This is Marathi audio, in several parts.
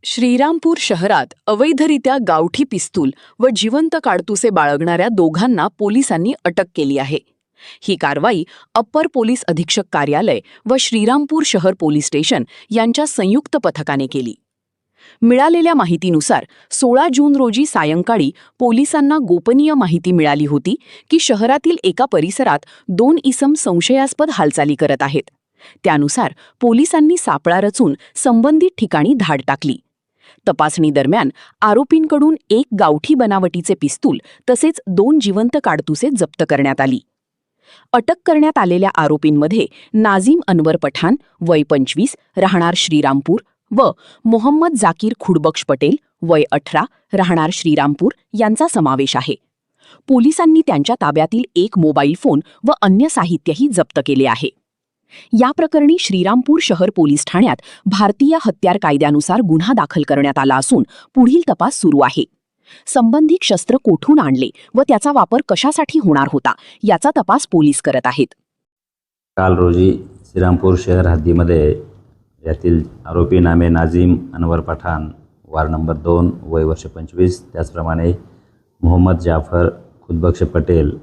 श्रीरामपूर शहरात अवैधरित्या गावठी पिस्तूल व जिवंत काडतुसे बाळगणाऱ्या दोघांना पोलिसांनी अटक केली आहे. ही कारवाई अप्पर पोलीस अधीक्षक कार्यालय व श्रीरामपूर शहर पोलीस स्टेशन यांच्या संयुक्त पथकाने केली. मिळालेल्या माहितीनुसार 16 जून रोजी सायंकाळी पोलिसांना गोपनीय माहिती मिळाली होती की शहरातील एका परिसरात 2 इसम संशयास्पद हालचाली करत आहेत. त्यानुसार पोलिसांनी सापळा रचून संबंधित ठिकाणी धाड टाकली. तपासणी दरम्यान आरोपींकडून एक गावठी बनावटीचे पिस्तूल तसेच 2 जिवंत काडतुसे जप्त करण्यात आली. अटक करण्यात आलेल्या आरोपींमध्ये नाझीम अनवर पठाण वय 25 राहणार श्रीरामपूर व मोहम्मद जाकीर खुडबक्श पटेल वय 18 राहणार श्रीरामपूर यांचा समावेश आहे. पोलिसांनी त्यांच्या ताब्यातील एक मोबाईल फोन व अन्य साहित्यही जप्त केले आहे. या प्रकरणी श्रीरामपूर शहर पोलीस ठाण्यात भारतीय हत्यार कायद्यानुसार गुन्हा दाखल करण्यात आला असून पुढील तपास सुरू आहे. संबंधित शस्त्र कोठून आणले व त्याचा वापर कशासाठी होणार होता याचा तपास पोलीस करत आहेत. काल रोजी श्रीरामपूर शहर हद्दीमध्ये यातील आरोपी नामे नाझीम अनवर पठाण वार्ड नंबर 2 वय वर्ष 25, त्याचप्रमाणे मोहम्मद जाफर खुदबक्श पटेल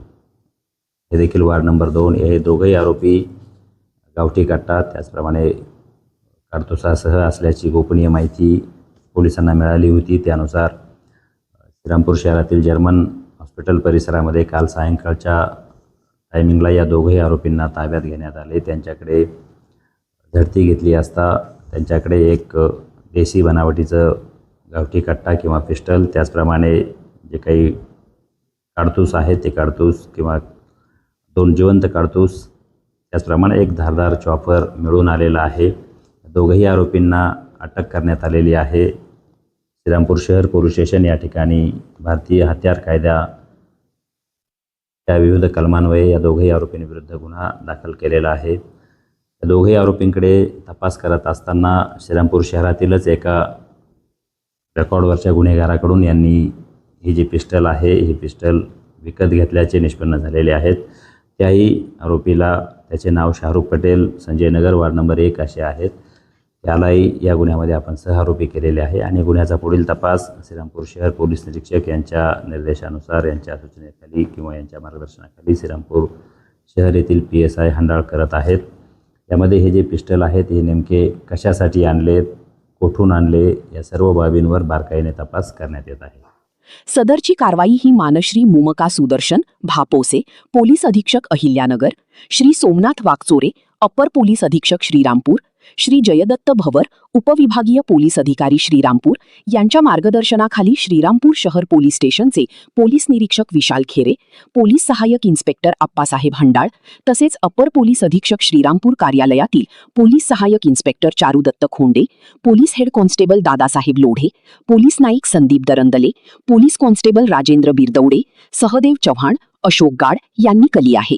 हे देखील वार्ड नंबर 2, हे दोघेही आरोपी गावठी कट्टा त्याचप्रमाणे काडतुसासह असल्याची गोपनीय माहिती पोलिसांना मिळाली होती. त्यानुसार श्रीरामपूर शहरातील जर्मन हॉस्पिटल परिसरामध्ये काल सायंकाळच्या टायमिंगला या दोघेही आरोपींना ताब्यात घेण्यात आले. त्यांच्याकडे झडती घेतली असता त्यांच्याकडे एक देशी बनावटीचं गावठी कट्टा किंवा पिस्टल, त्याचप्रमाणे जे काही काडतूस आहेत ते काडतूस किंवा 2 जिवंत काडतूस, त्याचप्रमाणे एक धारदार चॉपर मिळून आलेला आहे. दोघेही आरोपींना अटक करण्यात आलेली आहे. श्रीरामपूर शहर पोलीस स्टेशन या ठिकाणी भारतीय हत्यार कायदा त्या विविध कलमान्वये या दोघेही आरोपींविरुद्ध गुन्हा दाखल केलेला आहे. या दोघेही आरोपींकडे तपास करत असताना श्रीरामपूर शहरातीलच एका रेकॉर्डवरच्या गुन्हेगाराकडून यांनी ही जी पिस्टल आहे ही पिस्टल विकत घेतल्याचे निष्पन्न झालेले आहेत. त्याही आरोपीला त्याचे नाव शाहरुख पटेल संजय नगर वार्ड नंबर 1 असे आहेत. त्यालाही या गुन्ह्यामध्ये आपण सहआरोपी केलेले आहे आणि गुन्ह्याचा पुढील तपास श्रीरामपूर शहर पोलीस निरीक्षक यांच्या निर्देशानुसार यांच्या सूचनेखाली किंवा यांच्या मार्गदर्शनाखाली श्रीरामपूर शहर येथील PSI हंडाळ करत आहेत. यामध्ये हे जे पिस्टल आहेत हे नेमके कशासाठी आणलेत, कोठून आणले, या सर्व बाबींवर बारकाईने तपास करण्यात येत आहे. सदरची कारवाई ही मानश्री मुमका सुदर्शन भापोसे पोलीस अधीक्षक अहिल्यानगर, श्री सोमनाथ वाकचोरे अप्पर पोलीस अधीक्षक श्रीरामपूर, श्री जयदत्त भवर उपविभागीय पोलीस अधिकारी श्रीरामपूर यांच्या मार्गदर्शनाखाली श्रीरामपूर शहर पोलीस स्टेशनचे पोलीस निरीक्षक विशाल खेरे, पोलीस सहाय्यक इन्स्पेक्टर आप्पासाहेब हंडाळ तसेच अप्पर पोलीस अधीक्षक श्रीरामपूर कार्यालयातील पोलीस सहाय्यक inspector Charudatt Khonde, police head constable Dadasaheb Lodhe, police Naik Sandeep Darandale, police constable Rajendra Biradwade, Sahadev Chavan, Ashok Gad यांनी कली आहे.